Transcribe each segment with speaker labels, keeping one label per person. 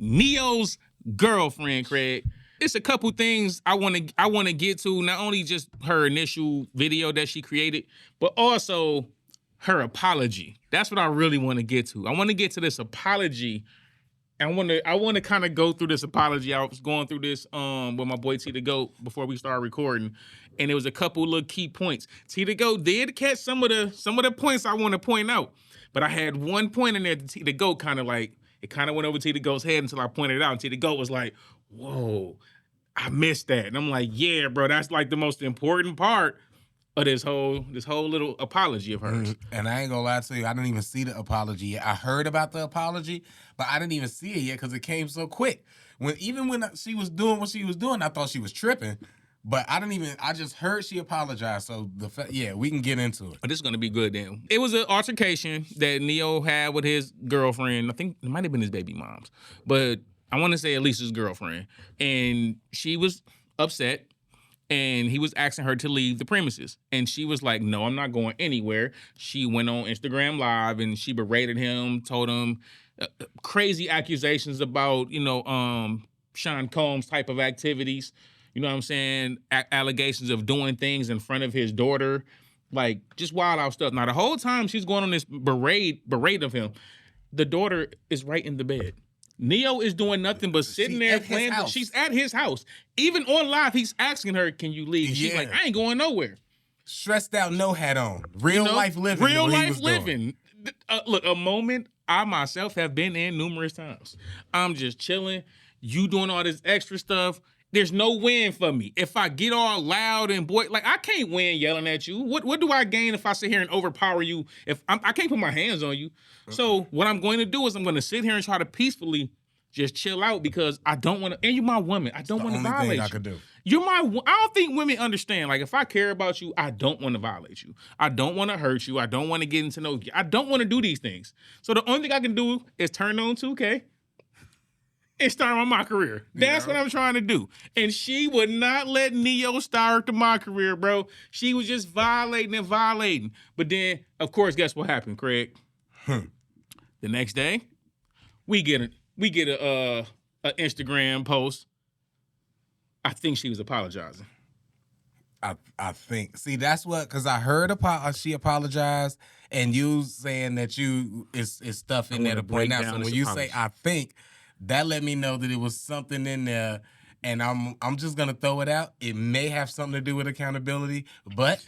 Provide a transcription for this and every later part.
Speaker 1: Neo's girlfriend, Craig. It's a couple things I want to get to, not only just her initial video that she created, but also her apology. That's what I really want to get to. I want to get to this apology. And I want to kind of go through this apology. I was going through this with my boy T the Goat before we started recording, and there was a couple little key points. T the Goat did catch some of the points I want to point out, but I had one point in there that T the Goat kind of went over T the Goat's head until I pointed it out. And T the Goat was like, "Whoa, I missed that." And I'm like, "Yeah, bro, that's like the most important part of this whole little apology of hers."
Speaker 2: And I ain't gonna lie to you, I didn't even see the apology yet. I heard about the apology, but I didn't even see it yet because it came so quick. When she was doing what she was doing, I thought she was tripping, but I just heard she apologized. So we can get into it.
Speaker 1: But this is gonna be good then. It was an altercation that Neo had with his girlfriend. I think it might have been his baby mom's, but I want to say at least his girlfriend. And she was upset. And he was asking her to leave the premises. And she was like, "No, I'm not going anywhere." She went on Instagram Live and she berated him, told him crazy accusations about, Sean Combs type of activities. You know what I'm saying? Allegations of doing things in front of his daughter. Like, just wild out stuff. Now, the whole time she's going on this berate of him, the daughter is right in the bed. Neo is doing nothing but sitting there playing. She's at his house. Even on live, he's asking her, "Can you leave?" She's like, "I ain't going nowhere."
Speaker 2: Stressed out, no hat on. Real life living.
Speaker 1: Real life living. Look, a moment I myself have been in numerous times. I'm just chilling. You doing all this extra stuff. There's no win for me. If I get all loud and I can't win yelling at you. What do I gain if I sit here and overpower you? If I can't put my hands on you. So what I'm going to do is I'm going to sit here and try to peacefully just chill out because I don't want to. And you're my woman. I don't want to violate you.
Speaker 2: I could do.
Speaker 1: I don't think women understand. Like, if I care about you, I don't want to violate you. I don't want to hurt you. I don't want to get into I don't want to do these things. So the only thing I can do is turn on 2K. And start my career. That's what I'm trying to do. And she would not let Neo start my career, bro. She was just violating. But then, of course, guess what happened, Craig? The next day, we get a Instagram post. I think she was apologizing.
Speaker 2: I think. See, that's what, because I heard she apologized, and you saying that it's stuff in there to point out. So when you say "I think," that let me know that it was something in there, and I'm just gonna throw it out. It may have something to do with accountability, but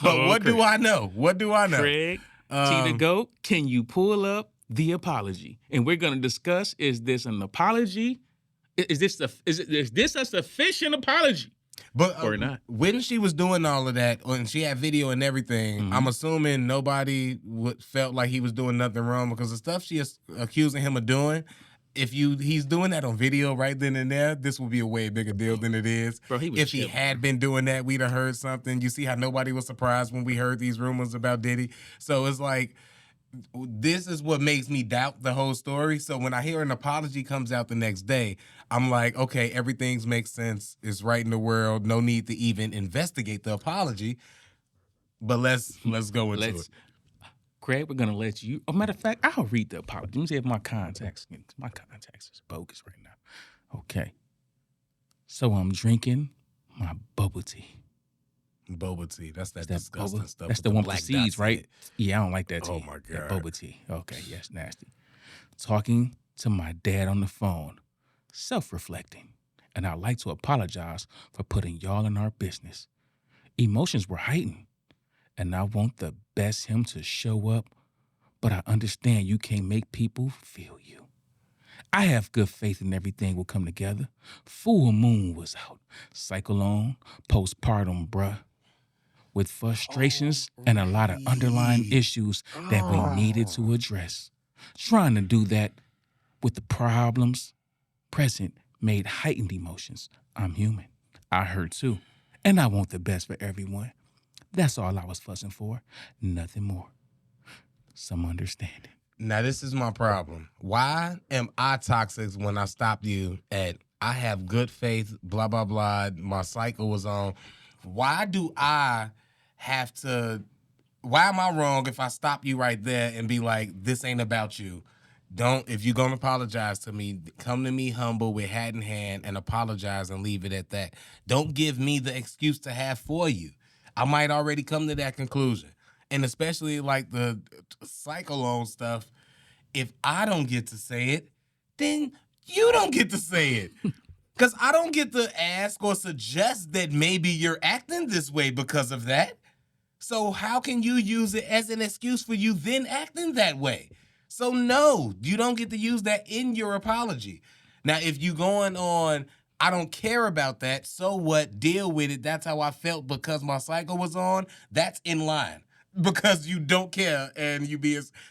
Speaker 2: what do I know? What do I know?
Speaker 1: Craig, T the Goat, can you pull up the apology? And we're gonna discuss: is this an apology? Is this a sufficient apology?
Speaker 2: But
Speaker 1: or not?
Speaker 2: When she was doing all of that, and she had video and everything, I'm assuming nobody felt like he was doing nothing wrong, because the stuff she is accusing him of doing, if he's doing that on video right then and there, this would be a way bigger deal than it is.
Speaker 1: Bro,
Speaker 2: if he had been doing that, we'd have heard something. You see how nobody was surprised when we heard these rumors about Diddy? So it's like, this is what makes me doubt the whole story. So when I hear an apology comes out the next day, I'm like, okay, everything makes sense. It's right in the world. No need to even investigate the apology. But let's go into it.
Speaker 1: Craig, we're gonna let you. As a matter of fact, I'll read the apology. Let me see if my contacts is bogus right now. Okay. So I'm drinking my bubble tea.
Speaker 2: Boba tea. That's that disgusting stuff.
Speaker 1: That's the one with the seeds, right? Yeah, I don't like that tea.
Speaker 2: Oh, my God.
Speaker 1: That boba tea. Okay, yes, nasty. Talking to my dad on the phone, self-reflecting. And I'd like to apologize for putting y'all in our business. Emotions were heightened, and I want the best him to show up, but I understand you can't make people feel you. I have good faith in everything will come together. Full moon was out. Cycle on, postpartum, bruh. With frustrations and a lot of underlying issues that we needed to address. Trying to do that with the problems present made heightened emotions. I'm human. I hurt too. And I want the best for everyone. That's all I was fussing for. Nothing more. Some understanding.
Speaker 2: Now, this is my problem. Why am I toxic when I stopped you at I have good faith, blah, blah, blah, my cycle was on? Why am I wrong if I stop you right there and be like, this ain't about you? if you're gonna apologize to me, come to me humble with hat in hand and apologize and leave it at that. Don't give me the excuse to have for you. I might already come to that conclusion. And especially like the cycle loan stuff, if I don't get to say it, then you don't get to say it. Because I don't get to ask or suggest that maybe you're acting this way because of that. So how can you use it as an excuse for you then acting that way? So no, you don't get to use that in your apology. Now, if you going on, I don't care about that, so what, deal with it. That's how I felt because my cycle was on. That's in line. Because you don't care and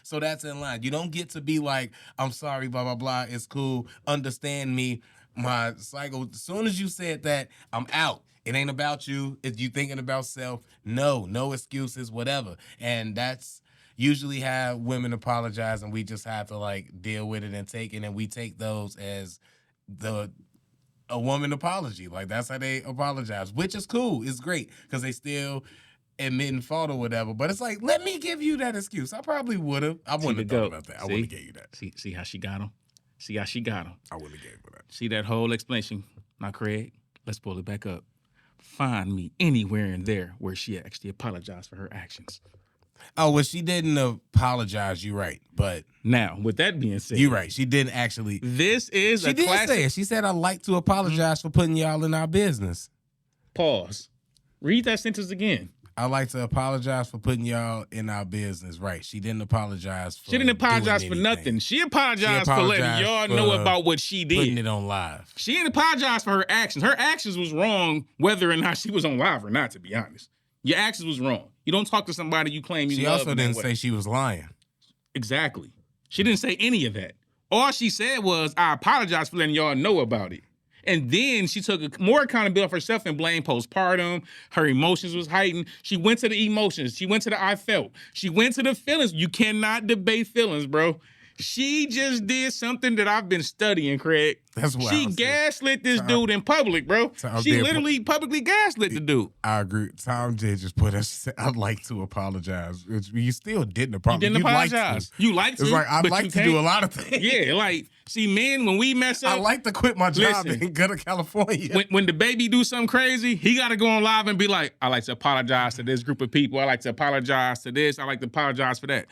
Speaker 2: so that's in line. You don't get to be like, I'm sorry, blah, blah, blah. It's cool. Understand me. My cycle, as soon as you said that, I'm out. It ain't about you. It's you thinking about self. No excuses, whatever. And that's usually how women apologize, and we just have to like deal with it and take it. And we take those as a woman apology. Like that's how they apologize, which is cool. It's great because they still admitting fault or whatever. But it's like, let me give you that excuse. I probably would have. I wouldn't have thought about that. I wouldn't have gave you that.
Speaker 1: See how she got him? See how she got him?
Speaker 2: I wouldn't have gave her that.
Speaker 1: See that whole explanation? Now, Craig, let's pull it back up. Find me anywhere in there where she actually apologized for her actions.
Speaker 2: Oh, well, she didn't apologize. You're right. But
Speaker 1: now, with that being said,
Speaker 2: you're right. She didn't actually.
Speaker 1: This is
Speaker 2: she
Speaker 1: a
Speaker 2: did
Speaker 1: classic.
Speaker 2: say it. She said, I'd like to apologize for putting y'all in our business.
Speaker 1: Pause. Read that sentence again.
Speaker 2: I'd like to apologize for putting y'all in our business. Right. She didn't apologize for
Speaker 1: She didn't apologize for
Speaker 2: anything.
Speaker 1: nothing. She apologized for letting y'all know about what she did.
Speaker 2: Putting it on live.
Speaker 1: She didn't apologize for her actions. Her actions was wrong whether or not she was on live or not, to be honest. Your actions was wrong. You don't talk to somebody you claim you love.
Speaker 2: She also didn't say she was lying.
Speaker 1: Exactly. She didn't say any of that. All she said was, I apologize for letting y'all know about it. And then she took more accountability of herself and blamed postpartum. Her emotions was heightened. She went to the emotions. She went to the I felt. She went to the feelings. You cannot debate feelings, bro. She just did something that I've been studying, Craig.
Speaker 2: That's what
Speaker 1: she gaslit this dude in public, bro. She literally publicly gaslit the dude.
Speaker 2: I agree. Tom did just put us. I'd like to apologize. You still didn't apologize.
Speaker 1: You didn't apologize. You like to.
Speaker 2: It's like I'd like to do a lot of things.
Speaker 1: Yeah, like see, men, when we mess up,
Speaker 2: I like to quit my job and go to California.
Speaker 1: When the baby do something crazy, he got to go on live and be like, I like to apologize to this group of people. I like to apologize to this. I like to apologize for that.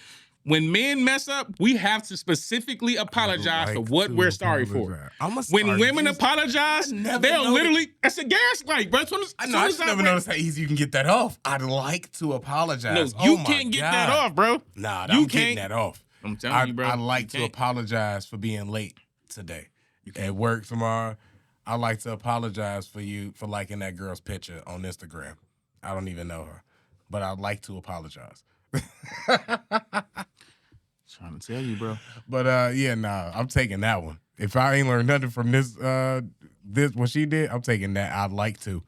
Speaker 1: When men mess up, we have to specifically apologize for what we're sorry for. When women apologize, they'll literally, that's a gaslight, bro.
Speaker 2: I just never noticed how easy you can get that off. I'd like to apologize.
Speaker 1: No, you can't get that off, bro.
Speaker 2: Nah, I'm getting that off.
Speaker 1: I'm telling you, bro.
Speaker 2: I'd like to apologize for being late today. At work tomorrow, I'd like to apologize for you for liking that girl's picture on Instagram. I don't even know her, but I'd like to apologize.
Speaker 1: Trying to tell you, bro.
Speaker 2: But I'm taking that one. If I ain't learned nothing from this what she did, I'm taking that. I'd like to.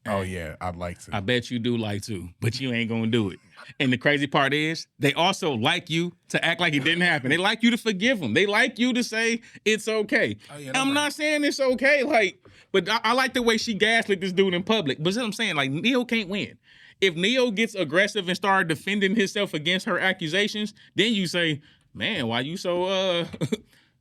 Speaker 2: Oh yeah, I'd like to.
Speaker 1: I bet you do like to, but you ain't gonna do it. And the crazy part is, they also like you to act like it didn't happen. They like you to forgive them. They like you to say it's okay. Oh, yeah, I'm not saying it's okay, but I like the way she gaslit this dude in public. But what I'm saying, like, Neil can't win. If Neo gets aggressive and start defending himself against her accusations, then you say, man, why you so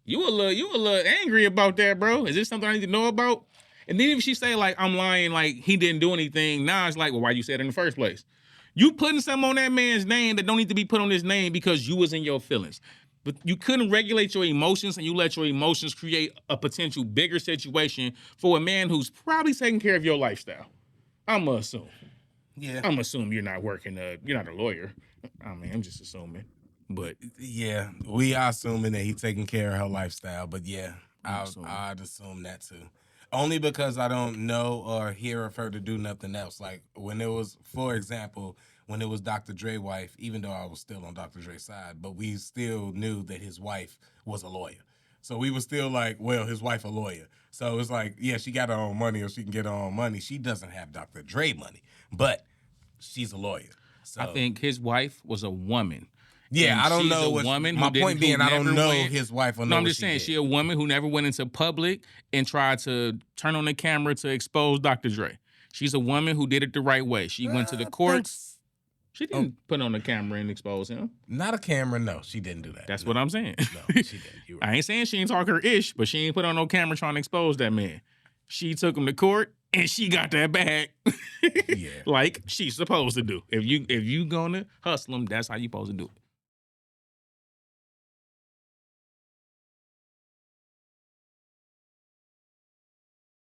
Speaker 1: you a little angry about that, bro? Is this something I need to know about? And then if she say, like, I'm lying, like he didn't do anything, now it's like, well, why you said it in the first place? You putting something on that man's name that don't need to be put on his name because you was in your feelings. But you couldn't regulate your emotions, and you let your emotions create a potential bigger situation for a man who's probably taking care of your lifestyle. I'm gonna assume. Yeah, I'm assuming you're not working. You're not a lawyer. I mean, I'm just assuming. But
Speaker 2: yeah, we are assuming that he's taking care of her lifestyle. But yeah, I'd assume that too. Only because I don't know or hear of her to do nothing else. Like when it was, for example, when it was Dr. Dre's wife, even though I was still on Dr. Dre's side, but we still knew that his wife was a lawyer. So we were still like, well, his wife a lawyer. So it's like, yeah, she got her own money or she can get her own money. She doesn't have Dr. Dre money, but she's a lawyer. So
Speaker 1: I think his wife was a woman.
Speaker 2: Yeah,
Speaker 1: and
Speaker 2: I don't know.
Speaker 1: My
Speaker 2: point being, I don't know his wife.
Speaker 1: No, I'm just saying she's a woman who never went into public and tried to turn on the camera to expose Dr. Dre. She's a woman who did it the right way. She went to the courts. She didn't put on the camera and expose him.
Speaker 2: Not a camera, no. She didn't do that.
Speaker 1: That's what I'm saying.
Speaker 2: No, she didn't.
Speaker 1: I ain't saying she ain't talk her ish, but she ain't put on no camera trying to expose that man. She took him to court and she got that bag.
Speaker 2: Yeah.
Speaker 1: Like she's supposed to do. If you gonna hustle him, that's how you supposed to do it.